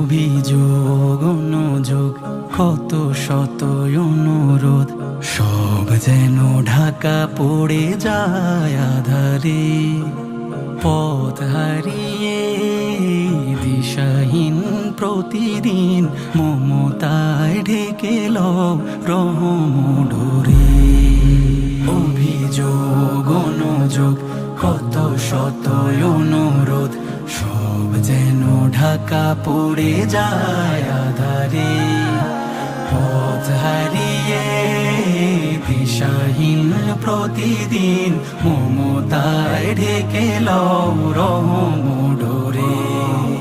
অভিযোগ অনুযোগ কত শত অনুরোধ, সব যেন ঢাকা পড়ে যায় আধারে। পথ হারিয়ে দিশাহীন প্রতিদিন মমতায় ঢেকে লও রহমডোরে। অভিযোগ অনুযোগ কত শত অনুরোধ, সব যেন ঢাকা পড়ে যায় আধারে। পথ হারিয়ে দিশাহীন প্রতিদিন মমতায় ঢেকে লও রহমডোরে।